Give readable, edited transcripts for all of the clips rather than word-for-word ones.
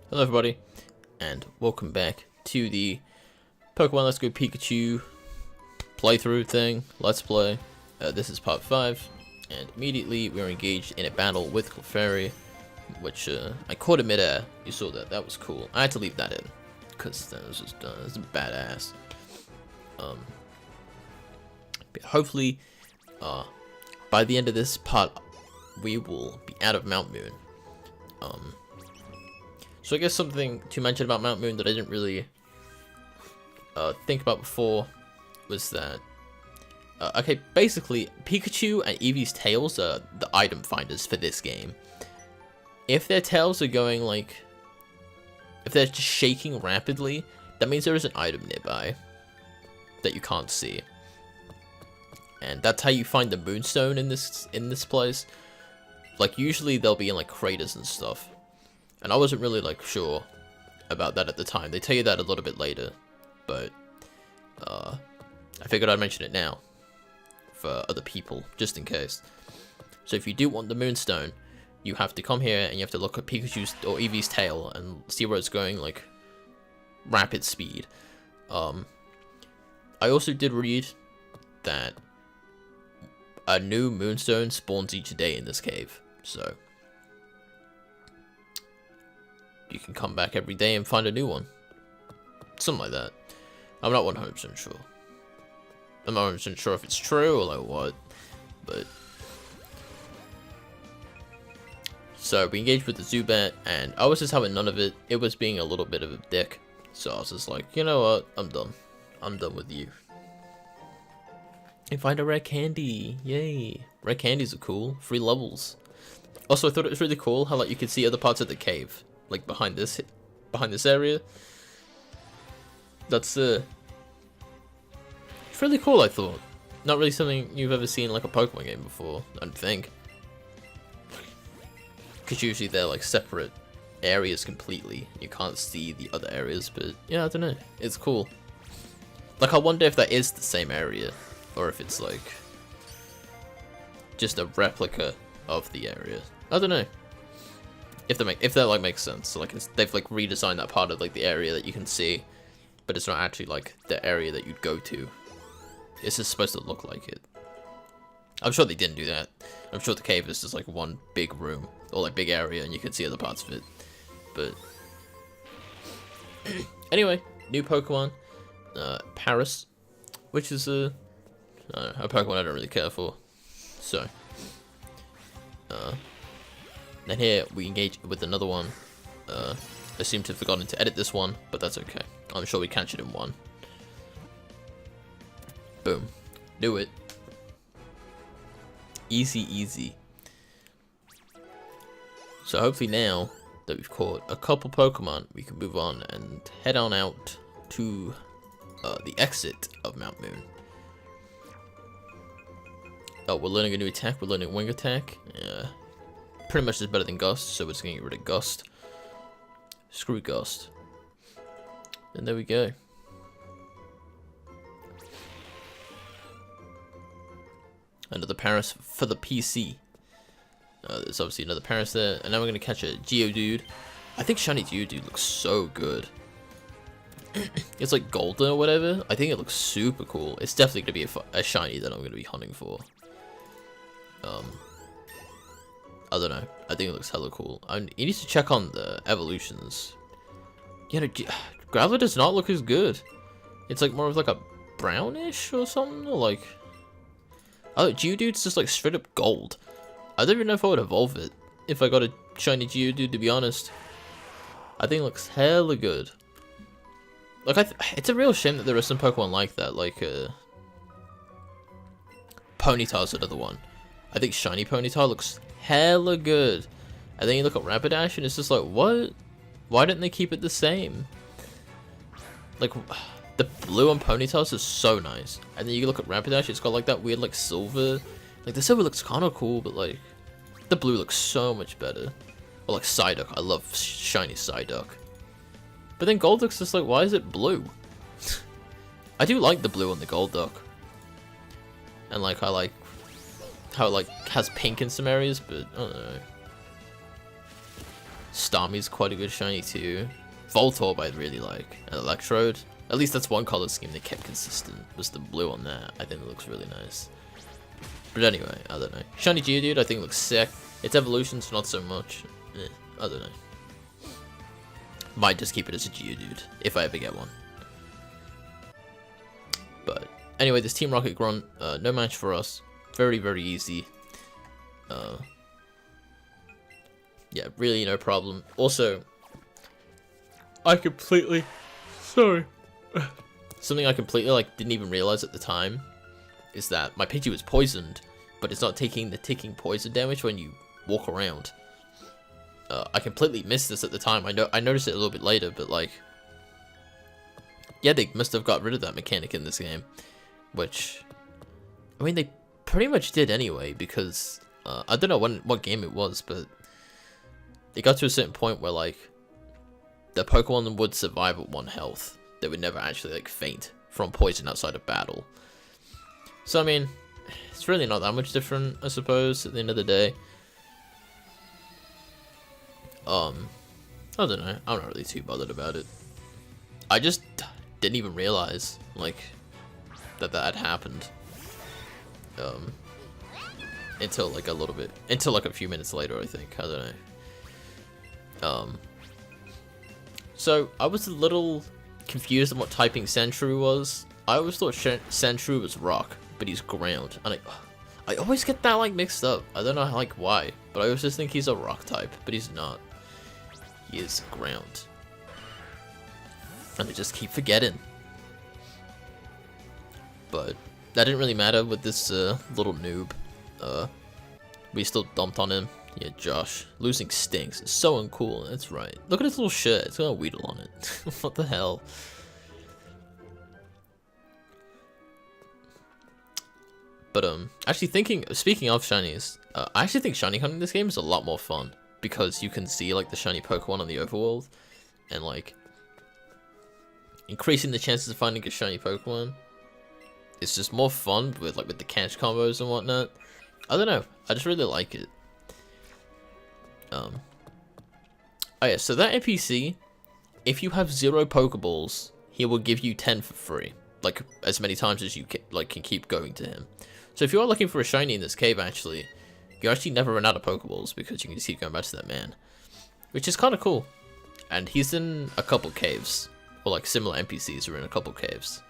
Hello everybody, and welcome back to the Pokemon Let's Go Pikachu playthrough thing, Let's Play. This is part 5, and immediately we are engaged in a battle with Clefairy, which I caught in midair. You saw that, that was cool. I had to leave that in, because that was just it's badass. But hopefully, by the end of this part, we will be out of Mount Moon. So I guess something to mention about Mount Moon that I didn't really think about before was that, okay, basically, Pikachu and Eevee's tails are the item finders for this game. If their tails are going, like, if they're just shaking rapidly, that means there is an item nearby that you can't see. And that's how you find the Moonstone in this place. Like, usually they'll be in, like, craters and stuff. And I wasn't really, like, sure about that at the time. They tell you that a little bit later, but I figured I'd mention it now for other people, just in case. So if you do want the Moonstone, you have to come here and you have to look at Pikachu's or Eevee's tail and see where it's going, like, rapid speed. I also did read that a new Moonstone spawns each day in this cave, so you can come back every day and find a new one. Something like that. I'm not 100% sure. I'm not 100% sure if it's true or like what, but... So we engaged with the Zubat, and I was just having none of it. It was being a little bit of a dick. So I was just like, you know what, I'm done. I'm done with you. And find a rare candy. Yay. Rare candies are cool. 3 levels. Also, I thought it was really cool how, like, you could see other parts of the cave. Like behind this area. That's it's really cool, I thought. Not really something you've ever seen in like a Pokemon game before, I don't think. Because usually they're like separate areas completely. You can't see the other areas, but yeah, I don't know. It's cool. Like, I wonder if that is the same area, or if it's like just a replica of the area. I don't know. If that like makes sense. So, like, they've like redesigned that part of like the area that you can see, but it's not actually like the area that you'd go to. It's just supposed to look like it. I'm sure they didn't do that. I'm sure the cave is just like one big room or like big area, and you can see other parts of it. But anyway, new Pokemon, Paris, which is a Pokemon I don't really care for. So. And here we engage with another one. I seem to have forgotten to edit this one, but that's okay. I'm sure we catch it in one. Boom. Knew it. Easy, easy. So hopefully now that we've caught a couple Pokemon, we can move on and head on out to the exit of Mount Moon. Oh, we're learning a new attack. We're learning Wing Attack. Pretty much is better than Gust, so we're just going to get rid of Gust. Screw Gust. And there we go. Another Paris for the PC. There's obviously another Paris there. And now we're going to catch a Geodude. I think Shiny Geodude looks so good. It's like golden or whatever. I think it looks super cool. It's definitely going to be a Shiny that I'm going to be hunting for. I don't know. I think it looks hella cool. You need to check on the evolutions. You know, Graveler does not look as good. It's like more of like a brownish or something. Or like, oh, Geodude's just like straight up gold. I don't even know if I would evolve it if I got a shiny Geodude, to be honest. I think it looks hella good. Like, it's a real shame that there are some Pokemon like that. Like, Ponytail's another one. I think shiny Ponytail looks hella good. And then you look at Rapidash and it's just like, what? Why didn't they keep it the same? Like, the blue on Ponytails is so nice. And then you look at Rapidash, it's got like that weird like silver. Like, the silver looks kind of cool, but like the blue looks so much better. Or like Psyduck. I love shiny Psyduck. But then Golduck's just like, why is it blue? I do like the blue on the Golduck. And like, I like how it like has pink in some areas, but I don't know. Starmie's quite a good shiny too. Voltorb I really like. And Electrode. At least that's one color scheme they kept consistent. Was the blue on that. I think it looks really nice. But anyway, I don't know. Shiny Geodude I think looks sick. Its evolution's not so much. I don't know. Might just keep it as a Geodude if I ever get one. But anyway, this Team Rocket Grunt, no match for us. Very, very easy. Yeah, really no problem. Also, something I completely like didn't even realize at the time is that my Pidgey was poisoned, but it's not taking the ticking poison damage when you walk around. I completely missed this at the time. I noticed it a little bit later, but like, yeah, they must have got rid of that mechanic in this game, which, I mean, they pretty much did anyway, because I don't know what game it was, but it got to a certain point where like the Pokemon would survive at 1 health. They would never actually like faint from poison outside of battle. So I mean, it's really not that much different, I suppose, at the end of the day. I don't know. I'm not really too bothered about it. I just didn't even realize like that had happened. Until like a few minutes later, I think. I don't know. So I was a little confused on what typing Sandshrew was. I always thought Sandshrew was rock, but he's ground, and I always get that like mixed up. I don't know like why, but I always just think he's a rock type, but he's not. He is ground, and I just keep forgetting. But that didn't really matter with this little noob. We still dumped on him. Yeah, Josh. Losing stinks. It's so uncool. That's right. Look at his little shirt. It's got a Weedle on it. What the hell? But actually speaking of shinies, I actually think shiny hunting in this game is a lot more fun because you can see like the shiny Pokemon on the overworld, and like increasing the chances of finding a shiny Pokemon. It's just more fun with the catch combos and whatnot. I don't know. I just really like it. Oh yeah, so that NPC, if you have 0 Pokeballs, he will give you 10 for free. Like, as many times as you can keep going to him. So if you are looking for a shiny in this cave, actually, you actually never run out of Pokeballs because you can just keep going back to that man. Which is kind of cool. And he's in a couple caves. Or like similar NPCs are in a couple caves.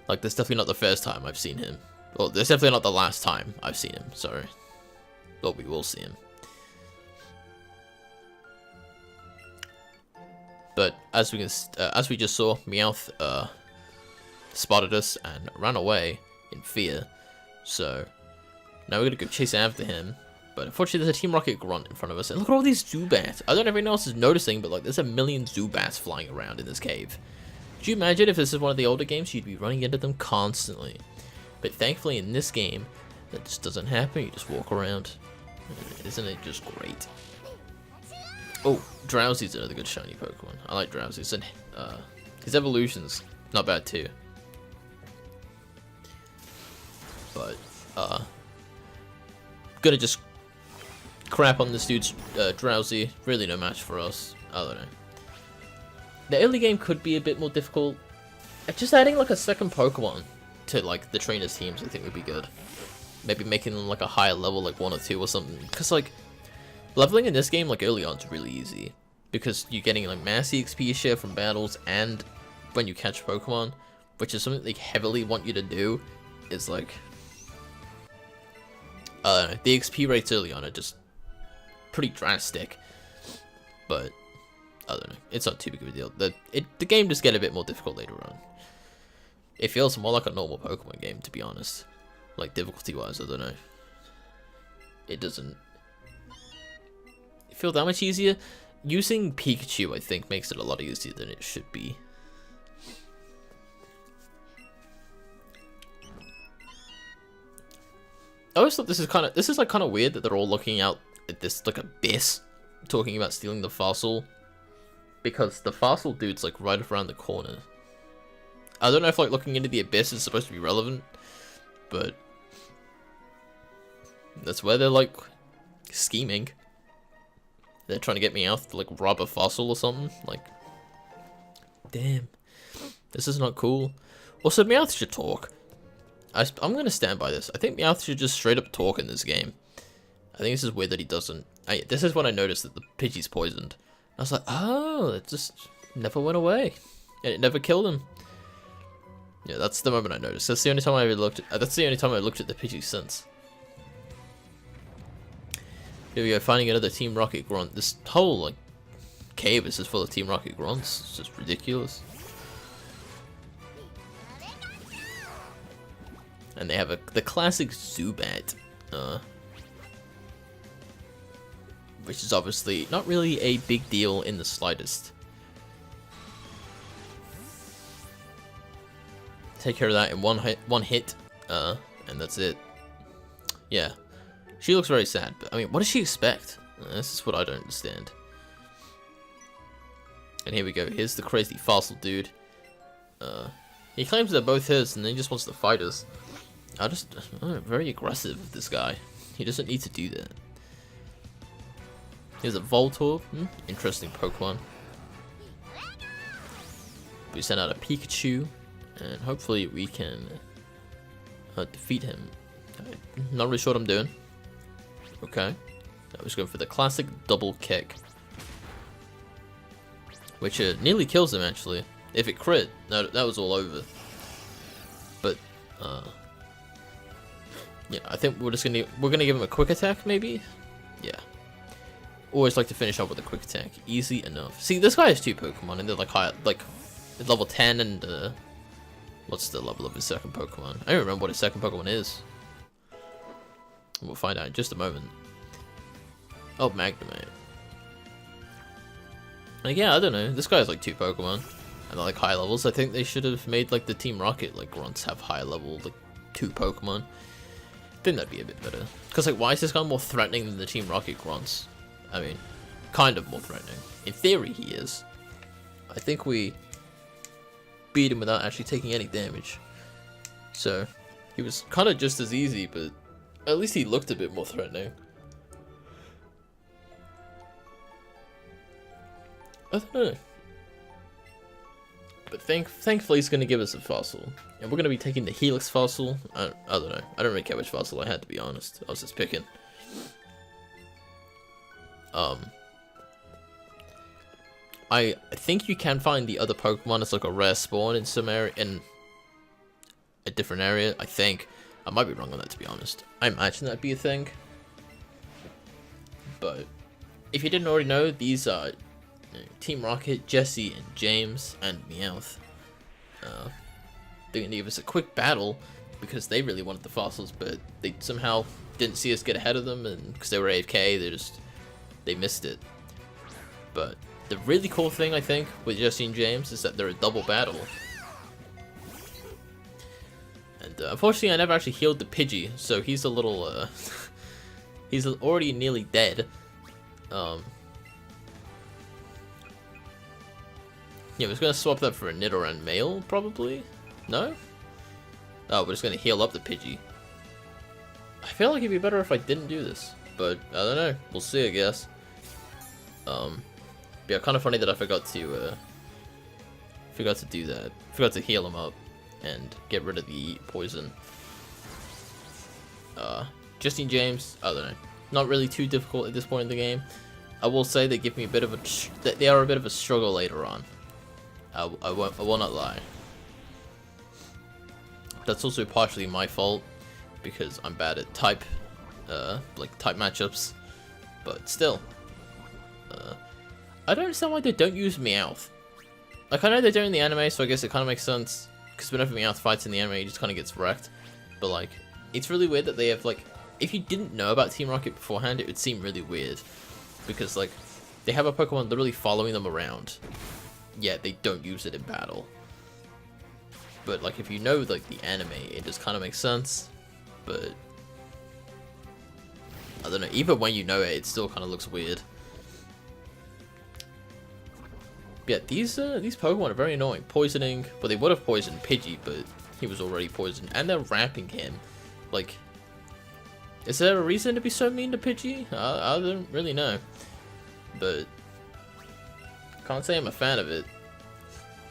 Like, that's definitely not the first time I've seen him. Well, that's definitely not the last time I've seen him, sorry. But we will see him. But as we just saw, Meowth spotted us and ran away in fear. So now we're gonna go chase after him. But unfortunately, there's a Team Rocket Grunt in front of us, and look at all these Zubats. I don't know if anyone else is noticing, but like there's a million Zubats flying around in this cave. Could you imagine if this is one of the older games, you'd be running into them constantly? But thankfully, in this game, that just doesn't happen. You just walk around. Isn't it just great? Oh, Drowsy's another good shiny Pokemon. I like Drowsy's, and his evolution's not bad too. But gonna just crap on this dude's Drowsy. Really no match for us. I don't know. The early game could be a bit more difficult. Just adding like a second Pokemon to like the trainers teams, I think would be good. Maybe making them like a higher level, like 1 or 2 or something. Because like leveling in this game, like early on, is really easy because you're getting like mass XP share from battles, and when you catch Pokemon, which is something they heavily want you to do, is like the XP rates early on are just pretty drastic. But I don't know, it's not too big of a deal. The game just get a bit more difficult later on. It feels more like a normal Pokemon game, to be honest. Like, difficulty-wise, I don't know. It doesn't feel that much easier. Using Pikachu, I think, makes it a lot easier than it should be. I always thought this is kind of weird that they're all looking out at this like abyss, talking about stealing the fossil, because the fossil dude's like right around the corner. I don't know if like looking into the abyss is supposed to be relevant, but that's where they're like scheming. They're trying to get Meowth to like rob a fossil or something. Like, damn, this is not cool. Also, Meowth should talk. I'm gonna stand by this. I think Meowth should just straight up talk in this game. I think this is weird that he doesn't. This is when I noticed that the Pidgey's poisoned. I was like, oh, it just never went away, and it never killed him. Yeah, that's the moment I noticed. That's the only time I ever looked. That's the only time I looked at the Pidgey since. Here we go, finding another Team Rocket grunt. This whole like cave is just full of Team Rocket grunts. It's just ridiculous. And they have the classic Zubat, which is obviously not really a big deal in the slightest. Take care of that in one hit, and that's it. Yeah. She looks very sad, but I mean, what does she expect? This is what I don't understand. And here we go. Here's the crazy fossil dude. He claims they're both his, and then he just wants to fight us. Very aggressive, this guy. He doesn't need to do that. Here's a Voltorb. Interesting Pokemon. We send out a Pikachu, and hopefully we can defeat him. I'm not really sure what I'm doing. Okay, I was going for the classic double kick, which nearly kills him actually. If it crit, no, that was all over. But yeah, I think we're gonna give him a quick attack maybe. Yeah, always like to finish up with a quick attack, easy enough. See, this guy has 2 Pokemon, and they're like high, like level 10, and what's the level of his second Pokemon? I don't remember what his second Pokemon is. We'll find out in just a moment. Oh, Magnemite. Like, yeah, I don't know. This guy has like 2 Pokemon, and they're like high levels. I think they should have made like the Team Rocket like grunts have high level like 2 Pokemon. I think that'd be a bit better. Cause like, why is this guy more threatening than the Team Rocket grunts? I mean, kind of more threatening. In theory, he is. I think we beat him without actually taking any damage. So he was kind of just as easy, but at least he looked a bit more threatening. I don't know. But thankfully he's going to give us a fossil. And we're going to be taking the Helix fossil. I don't know. I don't really care which fossil I had, to be honest. I was just picking. I think you can find the other Pokemon as like a rare spawn in some area, in a different area, I think. I might be wrong on that, to be honest. I imagine that'd be a thing. But if you didn't already know, these are Team Rocket, Jesse, and James, and Meowth. They're gonna give us a quick battle because they really wanted the fossils, but they somehow didn't see us get ahead of them, and because they were AFK, they missed it. But the really cool thing, I think, with Jesse and James is that they're a double battle. And unfortunately, I never actually healed the Pidgey, so he's a little, he's already nearly dead. Yeah, we're just gonna swap that for a Nidoran male, probably? No? Oh, we're just gonna heal up the Pidgey. I feel like it'd be better if I didn't do this, but I don't know. We'll see, I guess. Yeah, kind of funny that I forgot to do that. Forgot to heal him up and get rid of the poison. Justine James, I don't know. Not really too difficult at this point in the game. I will say they give me a bit of they are a bit of a struggle later on. I will not lie. That's also partially my fault because I'm bad at type matchups, but still. I don't understand why they don't use Meowth. Like, I know they do in the anime, so I guess it kind of makes sense, because whenever Meowth fights in the anime, he just kind of gets wrecked. But, like, it's really weird that they have, like, if you didn't know about Team Rocket beforehand, it would seem really weird. Because, like, they have a Pokemon literally following them around, yet they don't use it in battle. But, like, if you know, like, the anime, it just kind of makes sense. But I don't know, even when you know it, it still kind of looks weird. Yeah, these Pokemon are very annoying. Poisoning, well, they would have poisoned Pidgey, but he was already poisoned, and they're ramping him. Like, Is there a reason to be so mean to Pidgey? I don't really know. But can't say I'm a fan of it.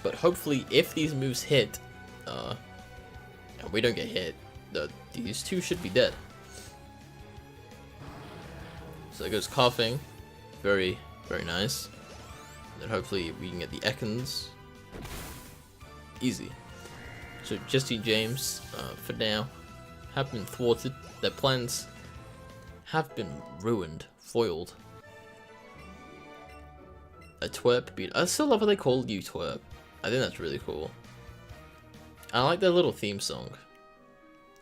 But hopefully if these moves hit, and we don't get hit, these two should be dead. So there goes Coughing. Very, very nice. And then hopefully we can get the Ekans. Easy. So Jesse James, for now, have been thwarted. Their plans have been ruined, foiled. A twerp beat. I still love how they call you twerp. I think that's really cool. I like their little theme song.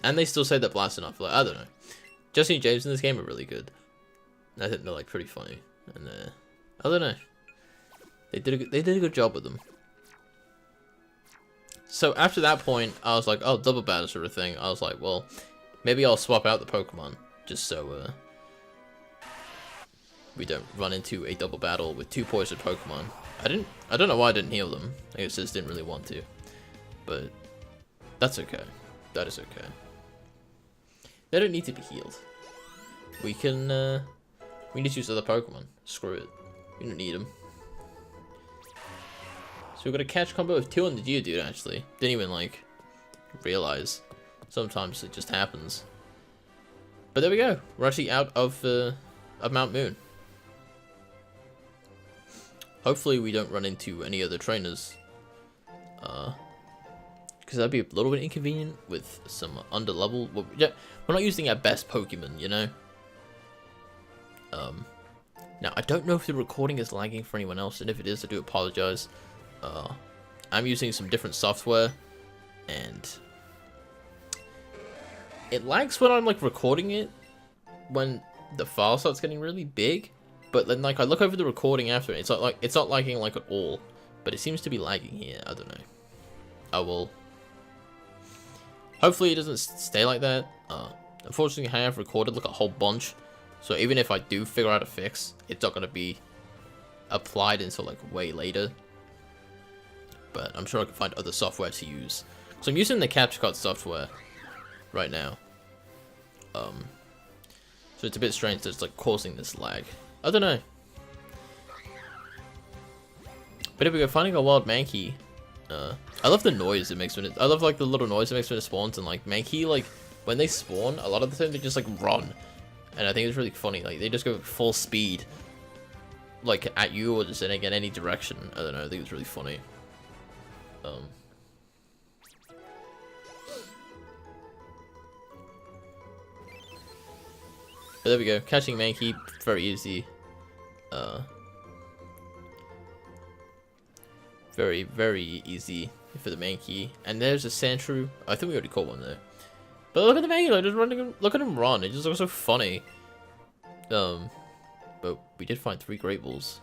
And they still say they're blasting off. Like, I don't know. Jesse James in this game are really good. I think they're like pretty funny. And I don't know. They did a good job with them. So after that point, I was like, oh, double battle sort of thing. I was like, well, maybe I'll swap out the Pokemon just so we don't run into a double battle with two poisoned Pokemon. I don't know why I didn't heal them. I guess I just didn't really want to. But that's okay. That is okay. They don't need to be healed. We can we need to use other Pokemon. Screw it. We don't need them. So we've got a catch combo of 2 on the Geodude, actually. Didn't even, like, realize. Sometimes it just happens. But there we go. We're actually out of Mount Moon. Hopefully we don't run into any other trainers. Because that'd be a little bit inconvenient with some underlevel. Well, yeah, we're not using our best Pokemon, you know? Now, I don't know if the recording is lagging for anyone else, and if it is, I do apologize. I'm using some different software, and it lags when I'm like recording it, when the file starts getting really big. But then like I look over the recording after it, it's not lagging like at all, but it seems to be lagging here. I don't know. I will. Hopefully it doesn't stay like that. Unfortunately, I have recorded like a whole bunch, so even if I do figure out a fix, it's not gonna be applied until like way later. But I'm sure I can find other software to use. So I'm using the capture card software right now. So it's a bit strange that it's like causing this lag. I don't know. But if we go finding a wild Mankey, I love the noise it makes when I love like the little noise it makes when it spawns, and like Mankey, like when they spawn, a lot of the time they just like run. And I think it's really funny, like they just go full speed, like at you or just in again any direction. I don't know, I think it's really funny. But there we go, catching Mankey, very easy. Very, very easy for the Mankey. And there's a Sandshrew. I think we already caught one there. But look at the Mankey, like, just running, look at him run, it just looks so funny. But we did find 3 Great Balls.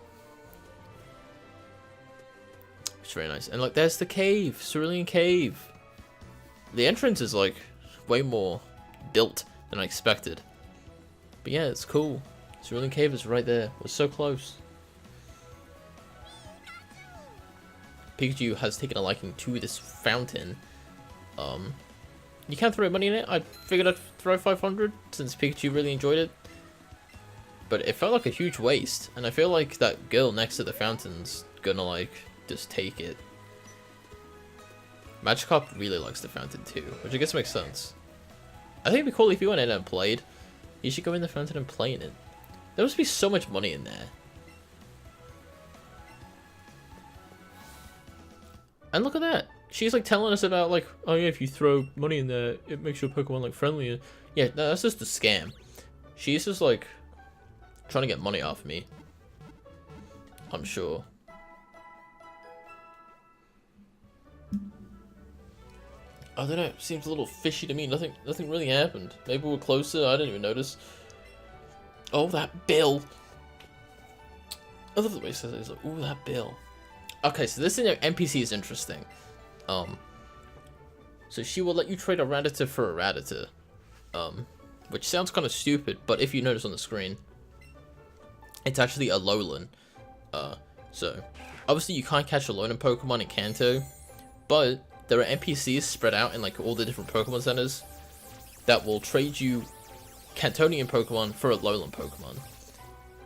It's very nice. And like, there's the cave, Cerulean Cave. The entrance is like way more built than I expected. But yeah, it's cool. Cerulean Cave is right there. We're so close. Pikachu has taken a liking to this fountain. You can't throw money in it. I figured I'd throw 500 since Pikachu really enjoyed it. But it felt like a huge waste, and I feel like that girl next to the fountain's gonna like just take it. Magikarp really likes the fountain too, which I guess makes sense. I think it'd be cool if you went in and played. You should go in the fountain and play in it. There must be so much money in there. And look at that. She's like telling us about like, oh yeah, if you throw money in there, it makes your Pokemon like friendlier. Yeah, no, that's just a scam. She's just like trying to get money off me, I'm sure. I don't know, it seems a little fishy to me. Nothing really happened. Maybe we're closer, I didn't even notice. Oh, that bill. I love the way it says it. It's like, ooh, that bill. Okay, so this NPC is interesting. So she will let you trade a Rattata for a Rattata. Which sounds kind of stupid, but if you notice on the screen, it's actually a Alolan. So, obviously you can't catch Alolan Pokemon in Kanto, but there are NPCs spread out in like all the different Pokemon centers that will trade you Cantonian Pokemon for Alolan Pokemon,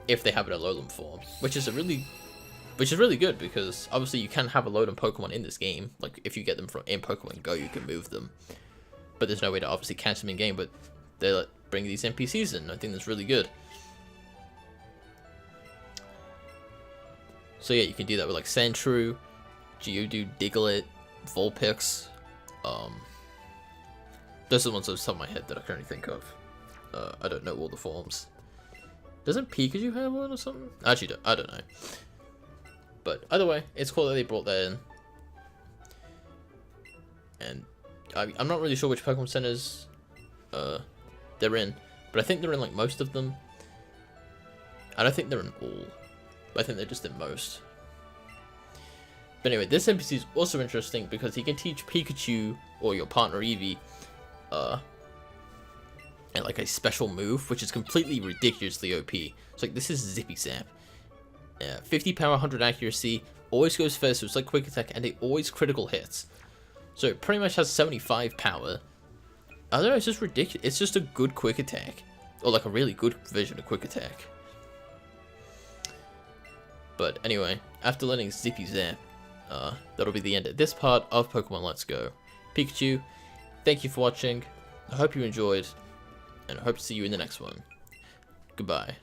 if they have an Alolan form, which is really good, because obviously you can have Alolan Pokemon in this game. Like, if you get them from in Pokemon Go, you can move them, but there's no way to obviously catch them in game. But they like bring these NPCs in. I think that's really good. So yeah, you can do that with like Sandshrew, Geodude, Diglett, Vulpix. Those are the ones off the top of my head that I currently think of. I don't know all the forms. Doesn't Pikachu have one or something? Actually, I don't know. But either way, it's cool that they brought that in. And I'm not really sure which Pokemon centers they're in, but I think they're in like most of them. I don't think they're in all, but I think they're just in most. But anyway, this NPC is also interesting because he can teach Pikachu or your partner Eevee and like a special move, which is completely ridiculously OP. It's like, this is Zippy Zap. 50 power, 100 accuracy, always goes first, so it's like quick attack, and it always critical hits. So it pretty much has 75 power. I don't know, it's just ridiculous. It's just a good quick attack, or like a really good version of quick attack. But anyway, after learning Zippy Zap, that'll be the end of this part of Pokemon Let's Go. Pikachu, thank you for watching. I hope you enjoyed, and I hope to see you in the next one. Goodbye.